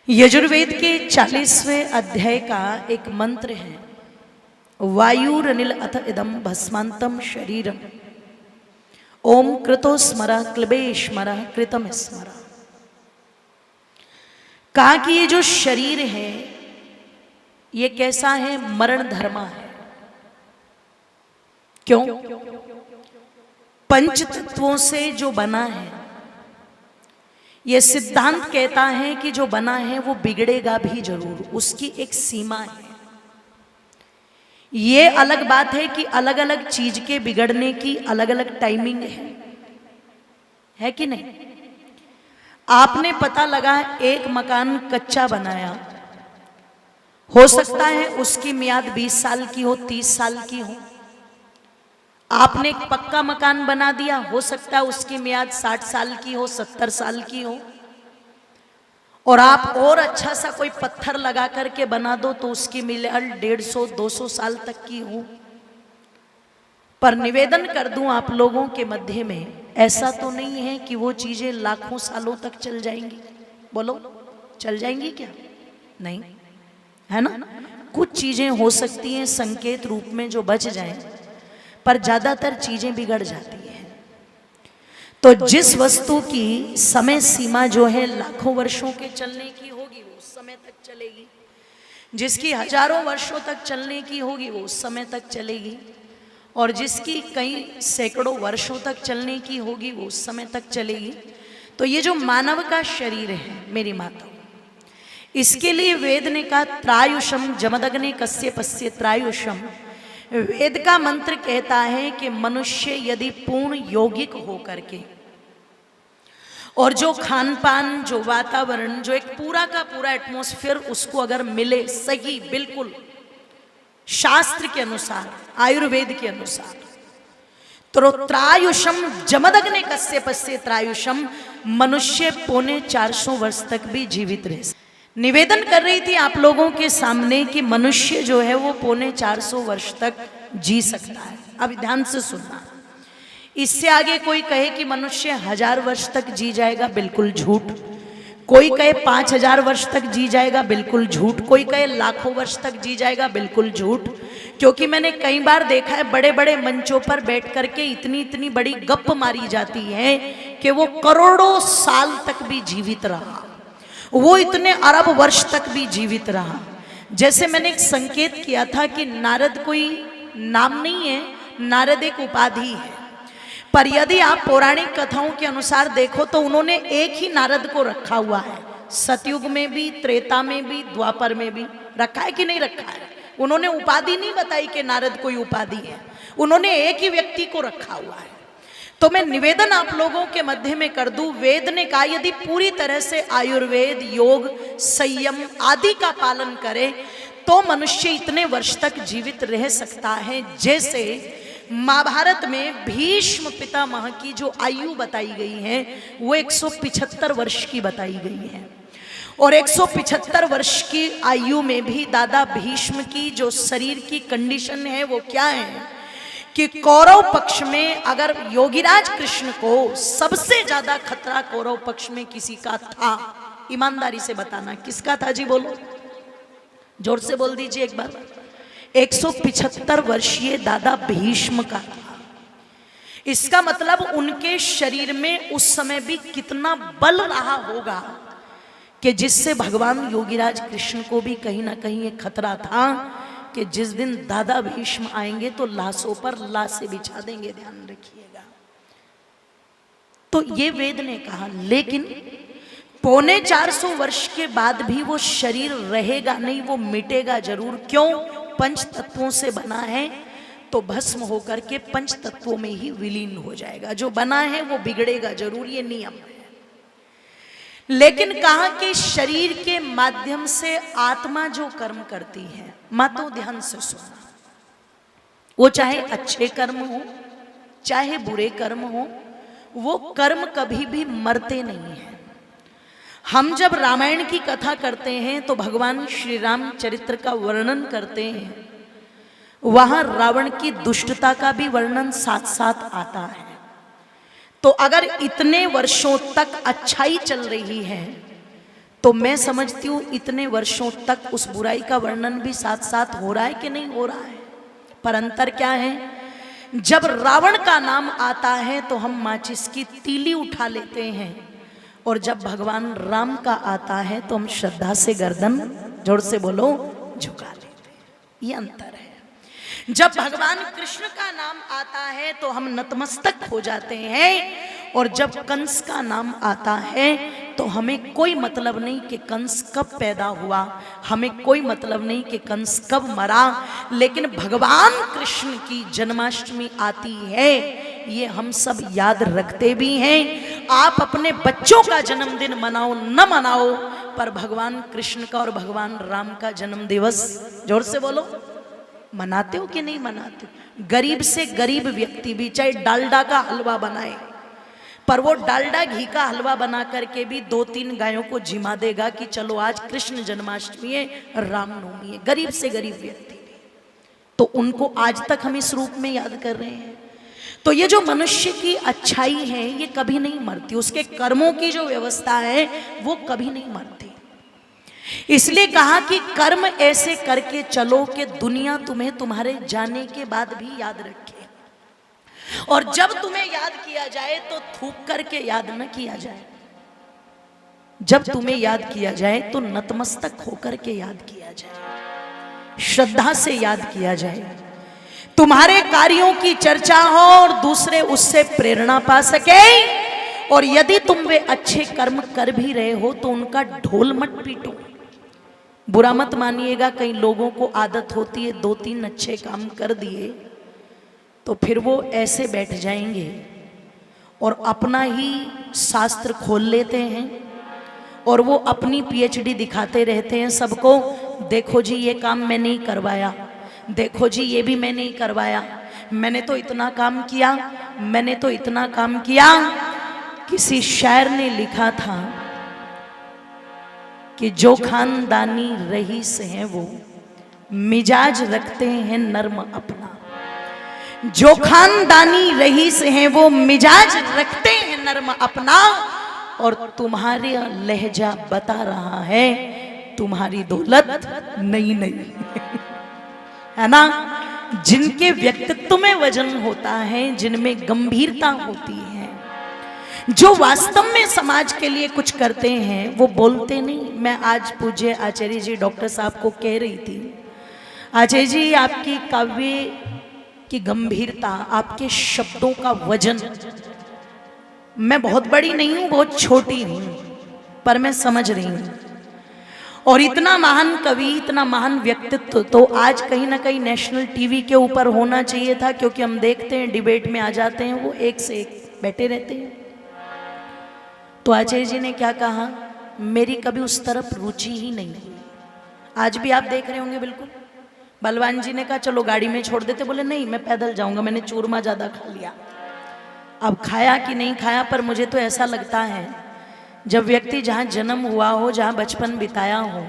यजुर्वेद के 40वें अध्याय का एक मंत्र है, वायुरनिल अथ इदम भस्मांतम शरीरम ओम कृतो स्मरा क्लबे स्मरा कृतम स्मरा। कहा कि ये जो शरीर है ये कैसा है, मरण धर्मा है। क्यों? पंच तत्वों से जो बना है, ये सिद्धांत कहता है कि जो बना है वो बिगड़ेगा भी जरूर, उसकी एक सीमा है। ये अलग बात है कि अलग अलग चीज के बिगड़ने की अलग अलग टाइमिंग है कि नहीं? आपने पता लगा एक मकान कच्चा बनाया, हो सकता है उसकी मियाद 20 साल की हो, 30 साल की हो। आपने एक पक्का मकान बना दिया, हो सकता है उसकी मियाद 60 साल की हो, 70 साल की हो। और आप और अच्छा सा कोई पत्थर लगा करके बना दो तो उसकी मियाद 150-200 साल तक की हो। पर निवेदन कर दूं आप लोगों के मध्य में, ऐसा तो नहीं है कि वो चीजें लाखों सालों तक चल जाएंगी। बोलो, चल जाएंगी क्या? नहीं, है ना? कुछ चीजें हो सकती हैं संकेत रूप में जो बच जाएं, पर ज्यादातर चीजें बिगड़ जाती हैं। तो जिस वस्तु की समय सीमा जो है लाखों वर्षों के चलने की होगी वो उस समय तक चलेगी, जिसकी हजारों वर्षों तक चलने की होगी वो उस समय तक चलेगी, और जिसकी कई सैकड़ों वर्षों तक चलने की होगी वो उस समय तक चलेगी। तो ये जो मानव का शरीर है मेरी माता, इसके लिए वेद ने कहा त्रायुषम जमदग्ने कस्यपस्य त्रायुषम। वेद का मंत्र कहता है कि मनुष्य यदि पूर्ण यौगिक हो करके, और जो खान पान, जो वातावरण, जो एक पूरा का पूरा एटमॉस्फेयर उसको अगर मिले सही, बिल्कुल शास्त्र के अनुसार, आयुर्वेद के अनुसार, तो त्रायुषम जमदग्ने कस्यपस्य त्रायुषम, मनुष्य 450 वर्ष तक भी जीवित रह। निवेदन कर रही थी आप लोगों के सामने कि मनुष्य जो है वो 450 वर्ष तक जी सकता है। अब ध्यान से सुनना, इससे आगे कोई कहे कि मनुष्य 1000 वर्ष तक जी जाएगा, बिल्कुल झूठ। कोई कहे 5000 वर्ष तक जी जाएगा, बिल्कुल झूठ। कोई कहे लाखों वर्ष तक जी जाएगा, बिल्कुल झूठ। क्योंकि मैंने कई बार देखा है बड़े बड़े मंचों पर बैठ करके इतनी इतनी बड़ी गप मारी जाती है कि वो करोड़ों साल तक भी जीवित रहा, वो इतने अरब वर्ष तक भी जीवित रहा। जैसे मैंने एक संकेत किया था कि नारद कोई नाम नहीं है, नारद एक उपाधि है। पर यदि आप पौराणिक कथाओं के अनुसार देखो तो उन्होंने एक ही नारद को रखा हुआ है। सतयुग में भी, त्रेता में भी, द्वापर में भी रखा है कि नहीं रखा है? उन्होंने उपाधि नहीं बताई कि नारद कोई उपाधि है, उन्होंने एक ही व्यक्ति को रखा हुआ है। तो मैं निवेदन आप लोगों के मध्य में कर दूं, वेद ने कहा यदि पूरी तरह से आयुर्वेद, योग, संयम आदि का पालन करे तो मनुष्य इतने वर्ष तक जीवित रह सकता है। जैसे महाभारत में भीष्म पितामह की जो आयु बताई गई है वो 175 वर्ष की बताई गई है। और 175 वर्ष की आयु में भी दादा भीष्म की जो शरीर की कंडीशन है वो क्या है कि कौरव पक्ष में अगर योगीराज कृष्ण को सबसे ज्यादा खतरा कौरव पक्ष में किसी का था, ईमानदारी से बताना किसका था जी? बोलो, जोर से बोल दीजिए एक बार। 175 वर्षीय दादा भीष्म का था। इसका मतलब उनके शरीर में उस समय भी कितना बल रहा होगा कि जिससे भगवान योगीराज कृष्ण को भी कहीं ना कहीं एक खतरा था कि जिस दिन दादा भीष्म आएंगे तो लाशों पर लाशें बिछा देंगे, ध्यान रखिएगा। तो ये वेद ने कहा, लेकिन 450 वर्ष के बाद भी वो शरीर रहेगा नहीं, वो मिटेगा जरूर। क्यों? पंच तत्वों से बना है तो भस्म होकर के पंच तत्वों में ही विलीन हो जाएगा। जो बना है वो बिगड़ेगा जरूर, ये नियम है। लेकिन कहा कि शरीर के माध्यम से आत्मा जो कर्म करती है, मातो ध्यान से सुनना, वो चाहे अच्छे कर्म हो चाहे बुरे कर्म हो, वो कर्म कभी भी मरते नहीं है। हम जब रामायण की कथा करते हैं तो भगवान श्री राम चरित्र का वर्णन करते हैं, वहां रावण की दुष्टता का भी वर्णन साथ साथ आता है। तो अगर इतने वर्षों तक अच्छाई चल रही है तो मैं समझती हूँ इतने वर्षों तक उस बुराई का वर्णन भी साथ साथ हो रहा है कि नहीं हो रहा है। पर अंतर क्या है, जब रावण का नाम आता है तो हम माचिस की तीली उठा लेते हैं, और जब भगवान राम का आता है तो हम श्रद्धा से गर्दन, जोर से बोलो, झुका लेते हैं। ये अंतर है। जब भगवान कृष्ण का नाम आता है तो हम नतमस्तक हो जाते हैं, और जब कंस का नाम आता है तो हमें कोई मतलब नहीं कि कंस कब पैदा हुआ, हमें कोई मतलब नहीं कि कंस कब मरा, लेकिन भगवान कृष्ण की जन्माष्टमी आती है, ये हम सब याद रखते भी हैं। आप अपने बच्चों का जन्मदिन मनाओ न मनाओ, पर भगवान कृष्ण का और भगवान राम का जन्म दिवस, जोर से बोलो, मनाते हो कि नहीं मनाते हो? गरीब से गरीब व्यक्ति भी चाहे डालडा का हलवा बनाए, पर वो डालडा घी का हलवा बना करके भी 2-3 गायों को जिमा देगा कि चलो आज कृष्ण जन्माष्टमी है, रामनवमी है। गरीब से गरीब व्यक्ति भी, तो उनको आज तक हम इस रूप में याद कर रहे हैं। तो ये जो मनुष्य की अच्छाई है ये कभी नहीं मरती, उसके कर्मों की जो व्यवस्था है वो कभी नहीं मरती। इसलिए कहा कि कर्म ऐसे करके चलो कि दुनिया तुम्हें तुम्हारे जाने के बाद भी याद रखे, और जब तुम्हें याद किया जाए तो थूक करके याद न किया जाए, जब तुम्हें याद किया जाए तो नतमस्तक होकर के याद किया जाए, श्रद्धा से याद किया जाए, तुम्हारे कार्यों की चर्चा हो और दूसरे उससे प्रेरणा पा सके। और यदि तुम वे अच्छे कर्म कर भी रहे हो तो उनका ढोल मत पीटो। बुरा मत मानिएगा, कई लोगों को आदत होती है 2-3 अच्छे काम कर दिए तो फिर वो ऐसे बैठ जाएंगे और अपना ही शास्त्र खोल लेते हैं और वो अपनी पीएचडी दिखाते रहते हैं सबको, देखो जी ये काम मैं नहीं करवाया, देखो जी ये भी मैं नहीं करवाया, मैंने तो इतना काम किया, मैंने तो इतना काम किया। किसी शायर ने लिखा था कि जो खानदानी रईस हैं वो मिजाज रखते हैं नर्म अपना, जो खानदानी रईस हैं वो मिजाज रखते हैं नर्म अपना, और तुम्हारे लहजा बता रहा है तुम्हारी दौलत नई नई है ना। जिनके व्यक्तित्व में वजन होता है, जिनमें गंभीरता होती है, जो वास्तव में समाज के लिए कुछ करते हैं, वो बोलते नहीं। मैं आज पूज्य आचार्य जी डॉक्टर साहब को कह रही थी, आचार्य जी आपकी काव्य की गंभीरता, आपके शब्दों का वजन, मैं बहुत बड़ी नहीं हूं, बहुत छोटी हूं, पर मैं समझ रही हूं। और इतना महान कवि, इतना महान व्यक्तित्व तो आज कहीं ना कहीं नेशनल टीवी के ऊपर होना चाहिए था, क्योंकि हम देखते हैं डिबेट में आ जाते हैं, वो एक से एक बैठे रहते हैं। तो आचार्य जी ने क्या कहा, मेरी कभी उस तरफ रुचि ही नहीं है। आज भी आप देख रहे होंगे बिल्कुल। बलवान जी ने कहा चलो गाड़ी में छोड़ देते, बोले नहीं मैं पैदल जाऊंगा, मैंने चूरमा ज्यादा खा लिया। अब खाया कि नहीं खाया, पर मुझे तो ऐसा लगता है जब व्यक्ति जहाँ जन्म हुआ हो, जहाँ बचपन बिताया हो,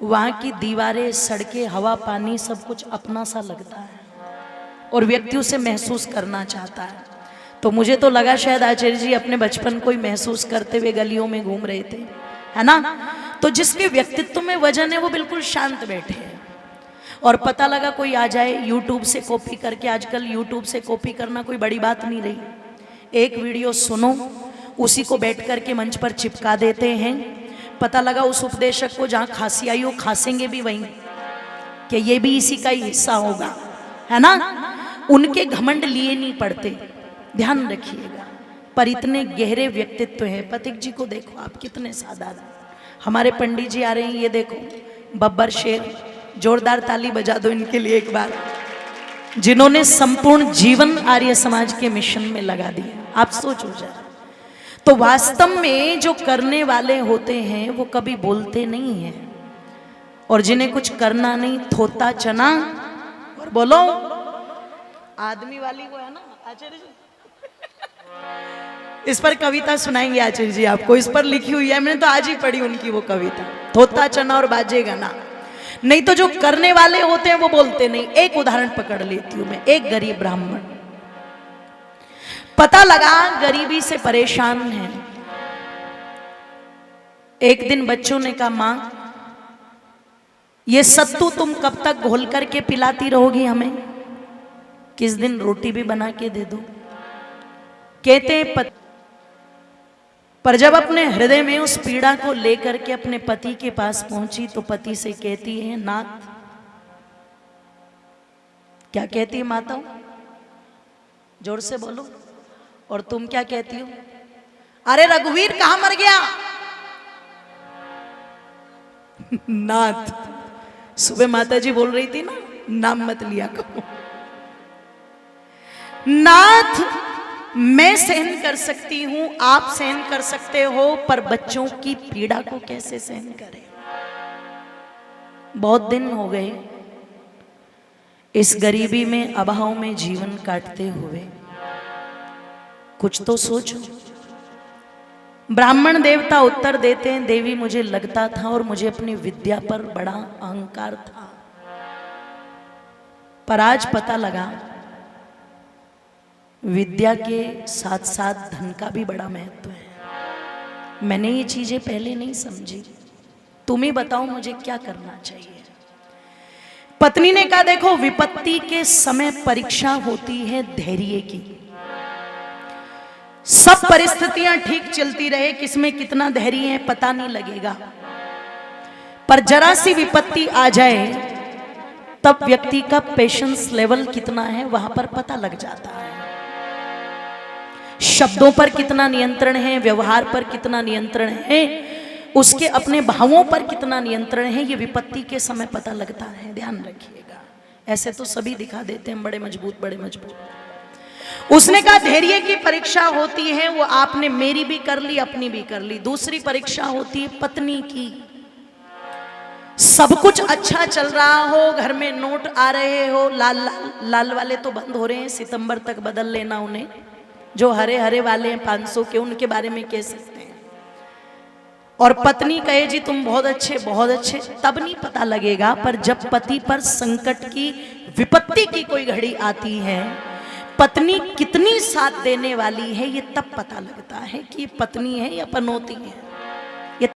वहाँ की दीवारें, सड़कें, हवा, पानी सब कुछ अपना सा लगता है और व्यक्ति उसे महसूस करना चाहता है। तो मुझे तो लगा शायद आचार्य जी अपने बचपन को ही महसूस करते हुए गलियों में घूम रहे थे, है ना। तो जिसके व्यक्तित्व में वजन है वो बिल्कुल शांत बैठे हैं, और पता लगा कोई आ जाए यूट्यूब से कॉपी करके, आजकल यूट्यूब से कॉपी करना कोई बड़ी बात नहीं रही, एक वीडियो सुनो उसी को बैठ करके मंच पर चिपका देते हैं। पता लगा उस उपदेशक को जहाँ खांसी आई हो खांसेंगे भी वहीं, कि ये भी इसी का ही हिस्सा होगा, है ना। उनके घमंड लिए नहीं पड़ते, ध्यान रखिएगा। पर इतने गहरे व्यक्तित्व हैं। पथिक जी को देखो आप, कितने साधारण। हमारे पंडित जी आ रहे हैं, ये देखो बब्बर शेर, जोरदार ताली बजा दो इनके लिए एक बार, जिन्होंने संपूर्ण जीवन आर्य समाज के मिशन में लगा दिया। आप सोचो जरा, तो वास्तव में जो करने वाले होते हैं वो कभी बोलते नहीं हैं, और जिन्हें कुछ करना नहीं, थोता चना और बोलो आदमी वाली वो है ना आचार्य जी। इस पर कविता सुनाएंगे आचार्य जी आपको, इस पर लिखी हुई है, मैंने तो आज ही पढ़ी उनकी वो कविता, थोता चना और बाजेगा ना। नहीं तो जो करने वाले होते हैं वो बोलते नहीं। एक उदाहरण पकड़ लेती हूं मैं, एक गरीब ब्राह्मण, पता लगा गरीबी से परेशान है, एक दिन बच्चों ने कहा, मां ये सत्तू तुम कब तक घोल करके पिलाती रहोगी हमें, किस दिन रोटी भी बना के दे दो। कहते हैं पर जब अपने हृदय में उस पीड़ा को लेकर के अपने पति के पास पहुंची तो पति से कहती है, नाथ, क्या कहती है माता, जोर से बोलो, और तुम क्या कहती हो? अरे रघुवीर कहां मर गया? नाथ, सुबह माता जी बोल रही थी ना, नाम मत लिया करो। नाथ, मैं सहन कर सकती हूं, आप सहन कर सकते हो, पर बच्चों की पीड़ा को कैसे सहन करें? बहुत दिन हो गए इस गरीबी में, अभाव में जीवन काटते हुए, कुछ तो सोचो। ब्राह्मण देवता उत्तर देते हैं, देवी मुझे लगता था और मुझे अपनी विद्या पर बड़ा अहंकार था, पर आज पता लगा विद्या के साथ साथ धन का भी बड़ा महत्व है। मैंने ये चीजें पहले नहीं समझी, तुम ही बताओ मुझे क्या करना चाहिए। पत्नी ने कहा, देखो विपत्ति के समय परीक्षा होती है धैर्य की। सब परिस्थितियां ठीक चलती रहे, किसमें कितना धैर्य है पता नहीं लगेगा, पर जरा सी विपत्ति आ जाए तब व्यक्ति का पेशेंस लेवल कितना है वहां पर पता लग जाता है। शब्दों पर कितना नियंत्रण है, व्यवहार पर कितना नियंत्रण है, उसके अपने भावों पर कितना नियंत्रण है, ये विपत्ति के समय पता लगता है। ध्यान रखिएगा। ऐसे तो सभी दिखा देते हैं बड़े मजबूत बड़े मजबूत। उसने कहा धैर्य की परीक्षा होती है, वो आपने मेरी भी कर ली, अपनी भी कर ली। दूसरी परीक्षा होती है पत्नी की। सब कुछ अच्छा चल रहा हो, घर में नोट आ रहे हो, लाल लाल लाल वाले तो बंद हो रहे हैं, सितंबर तक बदल लेना उन्हें। जो हरे हरे वाले हैं 500 के, उनके बारे में कह सकते हैं। और पत्नी कहे जी तुम बहुत अच्छे बहुत अच्छे, तब नहीं पता लगेगा, पर जब पति पर संकट की विपत्ति की कोई घड़ी आती है, पत्नी कितनी साथ देने वाली है, ये तब पता लगता है कि पत्नी है या पनौती है।